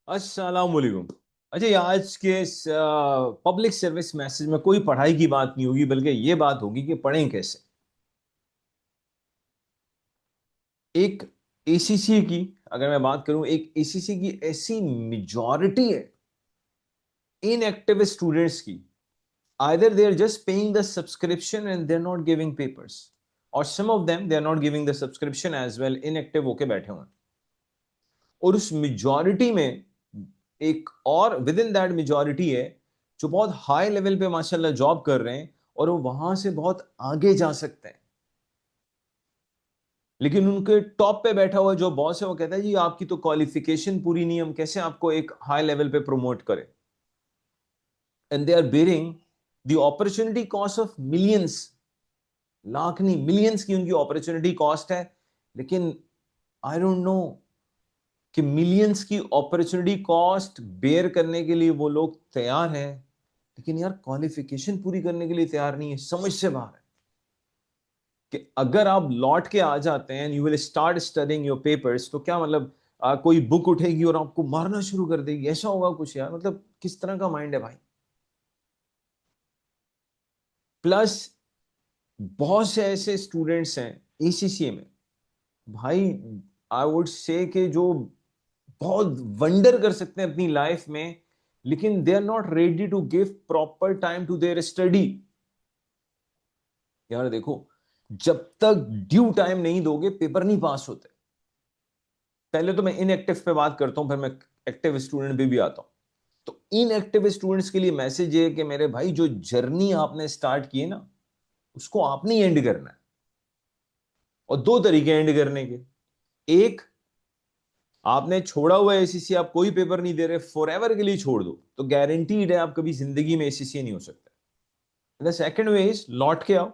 अस्सलाम वालेकुम। अच्छा, ये आज के पब्लिक सर्विस मैसेज में कोई पढ़ाई की बात नहीं होगी, बल्कि ये बात होगी कि पढ़ें कैसे। एक एसीसी की, अगर मैं बात करूं, एक एसीसी की ऐसी मेजॉरिटी है इनएक्टिव स्टूडेंट्स की। Either they are just paying the subscription and they are not giving papers, और some of them they are not giving the subscription as well, inactive होके बैठे हुए हैं। और उस मेजॉरिटी में एक और विद इन दैट मेजॉरिटी है जो बहुत हाई लेवल पे माशाल्लाह जॉब कर रहे हैं, और वो वहां से बहुत आगे जा सकते हैं। लेकिन उनके टॉप पे बैठा हुआ जो बॉस है वो कहता है जी आपकी तो क्वालिफिकेशन पूरी नहीं, हम कैसे आपको एक हाई लेवल पे प्रमोट करें। And they are bearing the opportunity cost of millions. Lakh नहीं, मिलियंस की उनकी अपॉर्चुनिटी कॉस्ट है। लेकिन आई डोंट नो कि मिलियंस की अपॉर्चुनिटी कॉस्ट बेयर करने के लिए वो लोग तैयार हैं, लेकिन यार क्वालिफिकेशन पूरी करने के लिए तैयार नहीं है। समझ से बाहर है कि अगर आप लौट के आ जाते हैं, you will start studying your papers, तो क्या मतलब कोई बुक उठेगी और आपको मारना शुरू कर देगी, ऐसा होगा कुछ? यार मतलब किस तरह का माइंड है भाई। प्लस बहुत से ऐसे स्टूडेंट्स हैं एसीसीए में भाई, आई वुड से कि जो बहुत वंडर कर सकते हैं अपनी लाइफ में, लेकिन they are not ready to give proper time to their study. यार देखो, जब तक ड्यू टाइम नहीं दोगे पेपर नहीं पास होते। पहले तो मैं इनएक्टिव पे बात करता हूं, फिर मैं एक्टिव स्टूडेंट पे भी आता हूं। तो इनएक्टिव स्टूडेंट्स के लिए मैसेज ये है कि मेरे भाई, जो जर्नी आपने स्टार्ट की है ना, उसको आपने एंड करना है। और दो तरीके एंड करने के। एक, आपने छोड़ा हुआ एसीसी, आप कोई पेपर नहीं दे रहे, फॉर एवर के लिए छोड़ दो, तो गारंटीड है आप कभी जिंदगी में एसीसी नहीं हो सकते। द सेकेंड वे इज लौट के आओ,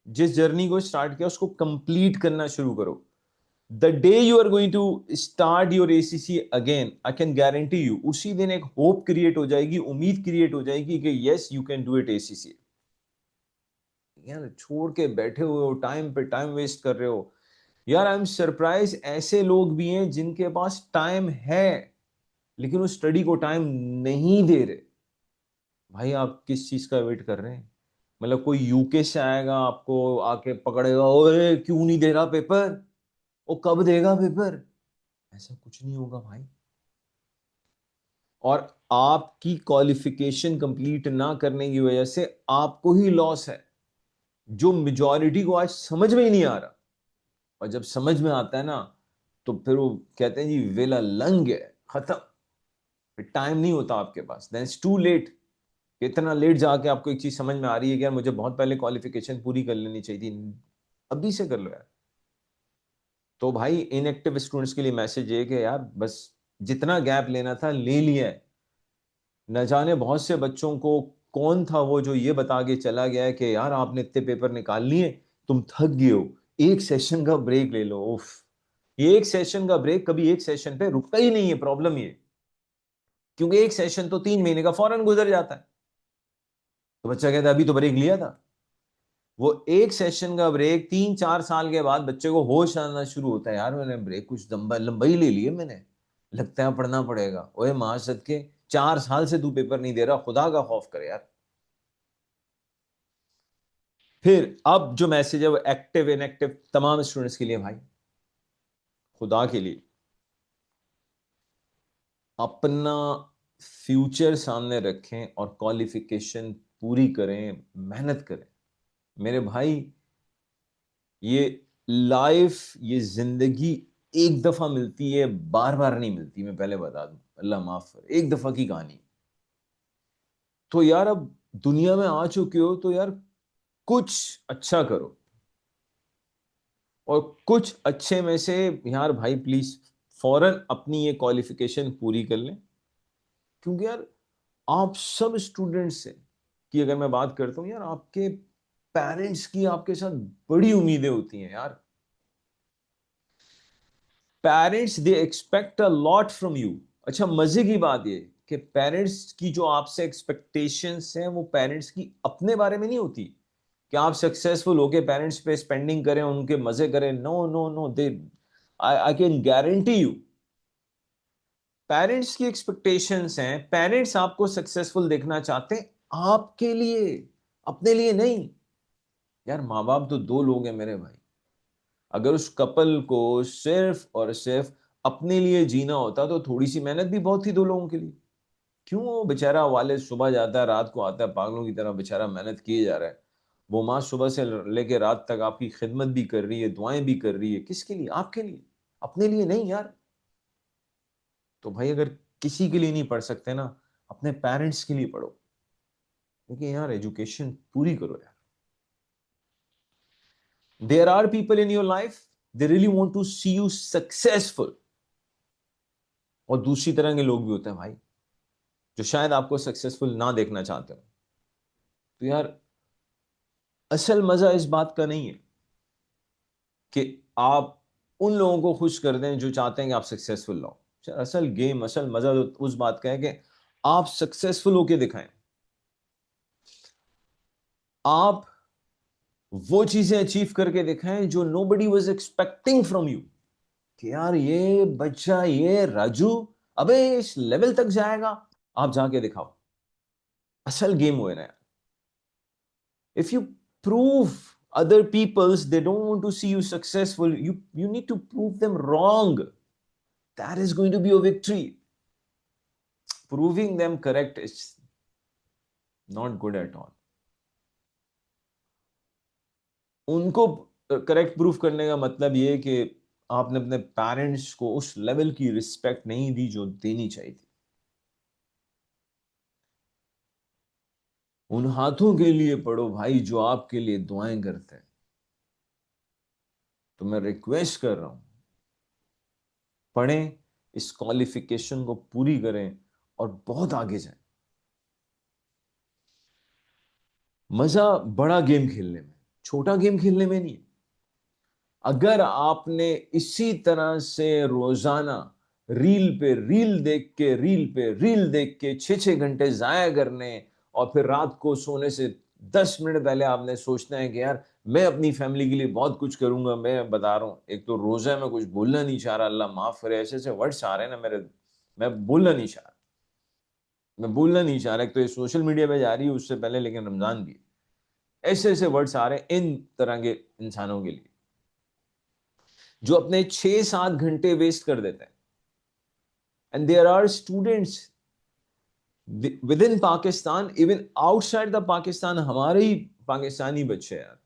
जिस जर्नी को स्टार्ट किया उसको कंप्लीट करना शुरू करो। The day you are going to start your ACC again, I can guarantee you, उसी दिन एक होप क्रिएट हो जाएगी, उम्मीद क्रिएट हो जाएगी कि yes you can do it ACC. यार छोड़ के बैठे हुए हो, टाइम पे टाइम वेस्ट कर रहे हो। यार आई एम सरप्राइज, ऐसे लोग भी हैं जिनके पास टाइम है लेकिन वो स्टडी को टाइम नहीं दे रहे। भाई आप किस चीज का वेट कर रहे हैं? मतलब कोई यूके से आएगा, आपको आके पकड़ेगा, ओए क्यों नहीं दे रहा पेपर, वो कब देगा पेपर? ऐसा कुछ नहीं होगा भाई। और आपकी क्वालिफिकेशन कंप्लीट ना करने की वजह से आपको ही लॉस है, जो मेजॉरिटी को आज समझ में ही नहीं आ रहा। और जब समझ में आता है ना, तो फिर वो कहते हैं जी वेला लंग है, खत्म। टाइम नहीं होता आपके पास, देन इट्स टू लेट। इतना लेट जाके आपको एक चीज समझ में आ रही है कि यार मुझे बहुत पहले क्वालिफिकेशन पूरी कर लेनी चाहिए थी, अभी से कर लो यार। तो भाई इनएक्टिव स्टूडेंट्स के लिए मैसेज ये कि यार बस जितना गैप लेना था ले लिया है। न जाने बहुत से बच्चों को कौन था वो जो ये बता के चला गया है कि यार आपने इतने पेपर निकाल लिए, तुम थक गए हो, एक सेशन का ब्रेक ले लो। उफ, ये एक सेशन का ब्रेक कभी एक सेशन पे रुकता ही नहीं है, प्रॉब्लम ये। क्योंकि एक सेशन तो 3 महीने का फौरन गुजर जाता है। तो बच्चा कहता है अभी तो ब्रेक लिया था। वो एक सेशन का ब्रेक 3-4 साल के बाद बच्चे को होश आना शुरू होता है, यार मैंने ब्रेक कुछ लंबा लंबा ही ले लिए मैंने, लगता है पढ़ना पड़ेगा। ओए माशद के, 4 साल से तू पेपर नहीं दे रहा, खुदा का खौफ करे यार। फिर अब जो मैसेज है वो एक्टिव इनएक्टिव तमाम स्टूडेंट्स के लिए भाई, खुदा के लिए अपना फ्यूचर सामने रखें और क्वालिफिकेशन पूरी करें, मेहनत करें। मेरे भाई, ये लाइफ, ये जिंदगी एक दफा मिलती है, बार बार नहीं मिलती, मैं पहले बता दूं, अल्लाह माफ करे, एक दफा की कहानी। तो यार अब दुनिया में आ चुके हो तो यार कुछ अच्छा करो। और कुछ अच्छे में से, यार भाई प्लीज फौरन अपनी ये क्वालिफिकेशन पूरी कर लें। क्योंकि यार आप सब स्टूडेंट्स से की अगर मैं बात करता हूँ, यार आपके पेरेंट्स की आपके साथ बड़ी उम्मीदें होती हैं यार। Parents they expect a lot from you. अच्छा, मजे की बात ये कि पेरेंट्स की जो आपसे एक्सपेक्टेशंस हैं वो पेरेंट्स की अपने बारे में नहीं होती कि आप सक्सेसफुल होके पेरेंट्स पे स्पेंडिंग करें, उनके मजे करें। No no no, they, I can guarantee you parents की एक्सपेक्टेशंस हैं, पेरेंट्स आपको सक्सेसफुल देखना चाहते हैं आपके लिए, अपने लिए नहीं। यार माँ बाप तो दो लोग हैं मेरे भाई। अगर उस कपल को सिर्फ और सिर्फ अपने लिए जीना होता तो थोड़ी सी मेहनत भी बहुत थी दो लोगों के लिए। क्यों वो बेचारा वाले सुबह जाता है रात को आता है, पागलों की तरह बेचारा मेहनत किए जा रहा है। वो माँ सुबह से लेके रात तक आपकी खिदमत भी कर रही है, दुआएं भी कर रही है, किसके लिए? आपके लिए, अपने लिए नहीं यार। तो भाई अगर किसी के लिए नहीं पढ़ सकते ना, अपने पेरेंट्स के लिए पढ़ो। लेकिन यार एजुकेशन पूरी करो यार। There are people in your life, they really want to see you successful. और दूसरी तरह के लोग भी होते हैं भाई, जो शायद आपको सक्सेसफुल ना देखना चाहते हो। तो यार असल मजा इस बात का नहीं है कि आप उन लोगों को खुश कर दें जो चाहते हैं कि आप सक्सेसफुल हो। असल गेम, असल मजा तो उस बात का है कि आप सक्सेसफुल होके दिखाएं। आप वो चीजें अचीव करके दिखाएं जो nobody was expecting from you. कि यार ये बच्चा, ये राजू अबे इस लेवल तक जाएगा, आप जाके दिखाओ। असल गेम हुए ना यार। If you prove other people's they don't want to see you successful, you need to prove them wrong. That is going to be a victory. Proving them correct is not good at all. उनको correct proof करने का मतलब ये है कि आपने अपने parents को उस लेवल की रिस्पेक्ट नहीं दी जो देनी चाहिए थी। उन हाथों के लिए पढ़ो भाई जो आपके लिए दुआएं करते हैं। तो मैं रिक्वेस्ट कर रहा हूं, पढ़ें, इस क्वालिफिकेशन को पूरी करें और बहुत आगे जाएं। मजा बड़ा गेम खेलने में, छोटा गेम खेलने में नहीं है। अगर आपने इसी तरह से रोजाना रील पे रील देख के 6 6 घंटे जाया करने, और फिर रात को सोने से 10 मिनट पहले आपने सोचना है कि यार मैं अपनी फैमिली के लिए बहुत कुछ करूंगा। मैं बता रहा हूं, एक तो रोजा में कुछ बोलना नहीं चाह रहा, अल्लाह माफ करे, ऐसे ऐसे वर्ड्स आ रहे हैं ना मेरे, मैं बोलना नहीं चाह रहा, मैं बोलना नहीं चाह रहा। एक तो ये सोशल मीडिया पे जा रही है उससे पहले, लेकिन रमजान भी ऐसे ऐसे वर्ड्स आ रहे हैं इन तरह के इंसानों के लिए जो अपने 6 7 घंटे वेस्ट कर देते हैं। And there are students within Pakistan, even outside the Pakistan, हमारे ही पाकिस्तानी बच्चे यार,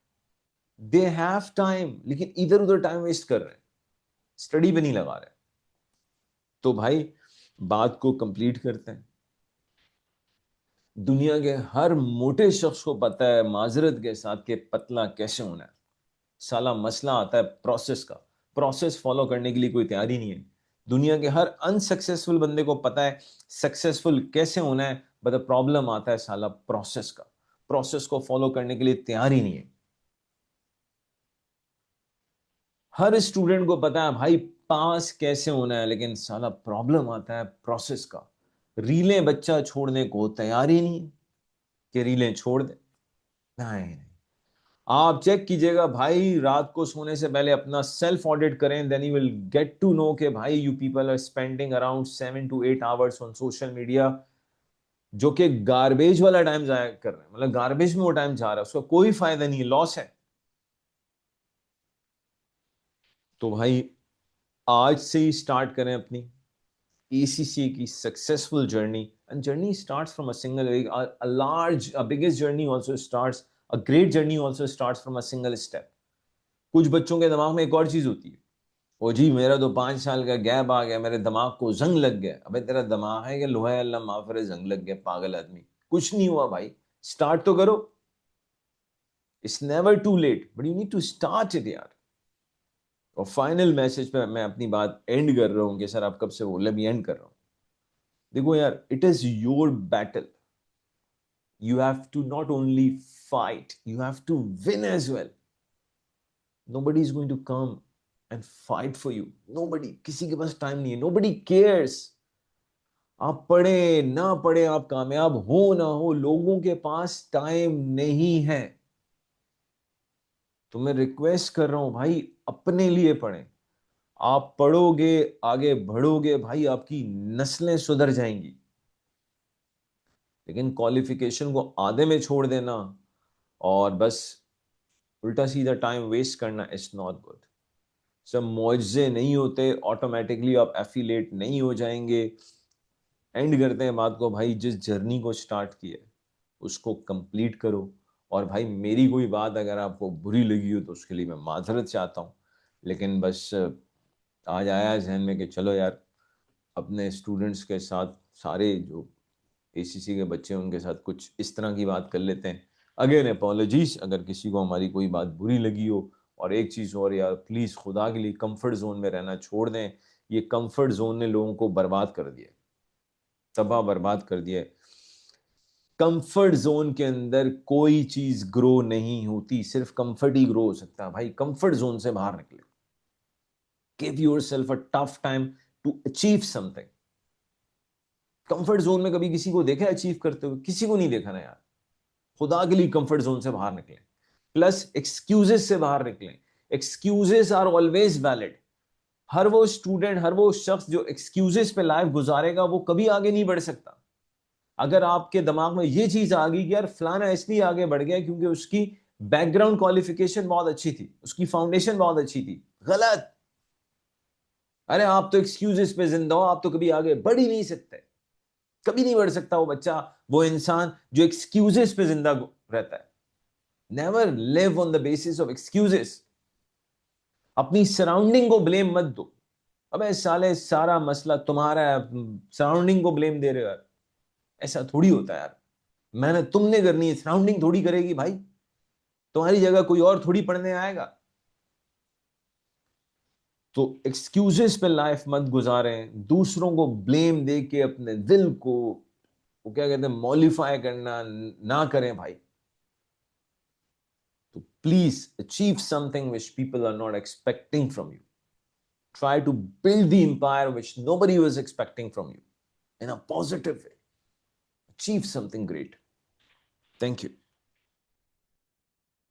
दे हैव टाइम लेकिन इधर उधर टाइम वेस्ट कर रहे हैं, स्टडी पे नहीं लगा रहे। तो भाई बात को कंप्लीट करते हैं। दुनिया के हर मोटे शख्स को पता है माजरत के साथ कि पतला कैसे होना है। साला मसला आता है प्रोसेस का, प्रोसेस फॉलो करने के लिए कोई तैयारी नहीं है। दुनिया के हर अनसक्सेसफुल बंदे को पता है सक्सेसफुल कैसे होना है, बट प्रॉब्लम आता है साला प्रोसेस का, प्रोसेस को फॉलो करने के लिए तैयार ही नहीं है। हर स्टूडेंट को पता है भाई पास कैसे होना है, लेकिन साला प्रॉब्लम आता है प्रोसेस का। रीलें बच्चा छोड़ने को तैयार ही नहीं है कि रीलें छोड़ दे। नहीं, आप चेक कीजिएगा भाई, रात को सोने से पहले अपना सेल्फ ऑडिट करें, then you will get to know कि भाई you people are spending around 7 to 8 hours on social media, जो कि गार्बेज वाला टाइम जाया कर रहे हैं। मतलब गार्बेज में वो टाइम जा रहा है, उसका कोई फायदा नहीं है, लॉस है। तो भाई आज से ही स्टार्ट करें अपनी ACCA की successful journey. And journey starts from a single, a large, a biggest journey also starts, a great journey also starts from a single step। कुछ बच्चों के दिमाग में एक और चीज होती है, ओ जी मेरा तो 5 साल का गैप आ गया, मेरे दिमाग को जंग लग गया। अबे तेरा दिमाग है कि लोहा है, अल्लाह माफ करे, जंग लग गया पागल आदमी। कुछ नहीं हुआ भाई, स्टार्ट तो करो। It's never too late, but you need to start it यार। और फाइनल मैसेज पे मैं अपनी बात एंड कर रहा हूं कि सर आप कब से बोले, भी एंड कर रहा हूं। देखो यार, it is your battle. You have to not only fight, you have to win as well. Nobody is going to come and fight for you. Nobody, किसी के पास टाइम नहीं है, nobody cares। आप पढ़े ना पढ़े, आप कामयाब हो ना हो, लोगों के पास टाइम नहीं है। तो मैं रिक्वेस्ट कर रहा हूं भाई, अपने लिए पढ़ें। आप पढ़ोगे, आगे बढ़ोगे भाई, आपकी नस्लें सुधर जाएंगी। लेकिन क्वालिफिकेशन को आधे में छोड़ देना और बस उल्टा सीधा टाइम वेस्ट करना, इट्स नॉट गुड। सब मुआवजे नहीं होते, ऑटोमेटिकली आप एफिलेट नहीं हो जाएंगे। एंड करते हैं बात को भाई, जिस जर्नी को स्टार्ट किया उसको कंप्लीट करो। और भाई मेरी कोई बात अगर आपको बुरी लगी हो तो उसके लिए मैं माजरत चाहता हूँ। लेकिन बस आज आया जहन में कि चलो यार, अपने स्टूडेंट्स के साथ, सारे जो एसीसी के बच्चे हैं उनके साथ कुछ इस तरह की बात कर लेते हैं। अगेन अपॉलॉजीज अगर किसी को हमारी कोई बात बुरी लगी हो। और एक चीज़ और यार, प्लीज़ खुदा के लिए कंफर्ट जोन में रहना छोड़ दें। ये कंफर्ट जोन ने लोगों को बर्बाद कर दिया, तबाह बर्बाद कर दिया। कंफर्ट जोन के अंदर कोई चीज ग्रो नहीं होती, सिर्फ कंफर्ट ही ग्रो हो सकता है। भाई कंफर्ट जोन से बाहर निकले, give yourself a tough time to achieve something. Comfort zone में कभी किसी को देखा अचीव करते हुए? किसी को नहीं देखा ना यार। खुदा के लिए कंफर्ट जोन से बाहर निकले, प्लस एक्सक्यूजेस से बाहर निकले। Excuses are always valid. हर वो स्टूडेंट, हर वो शख्स जो एक्सक्यूजेस पे लाइफ गुजारेगा वो कभी आगे नहीं बढ़ सकता। अगर आपके दिमाग में ये चीज आ गई कि यार फलाना इसलिए आगे बढ़ गया क्योंकि उसकी बैकग्राउंड क्वालिफिकेशन बहुत अच्छी थी, उसकी फाउंडेशन बहुत अच्छी थी, गलत। अरे आप तो एक्सक्यूजेस पे जिंदा हो, आप तो कभी आगे बढ़ ही नहीं सकते। कभी नहीं बढ़ सकता वो बच्चा, वो इंसान जो एक्सक्यूजेस पे जिंदा रहता है। Never live on the basis of excuses. अपनी सराउंडिंग को ब्लेम मत दो। अबे साले सारा मसला तुम्हारा है, सराउंडिंग को ब्लेम दे रहे हो यार। ऐसा थोड़ी होता है यार। मेहनत तुमने करनी है, सराउंडिंग थोड़ी करेगी भाई। तुम्हारी जगह कोई और थोड़ी पढ़ने आएगा। तो एक्सक्यूजेस पे लाइफ मत गुजारें, दूसरों को ब्लेम दे के अपने दिल को, वो क्या कहते हैं, मॉलिफाई करना ना करें भाई। तो please achieve something which people are not expecting from you. Try to build the empire which nobody was expecting from you in a positive way. Achieve something great. Thank you.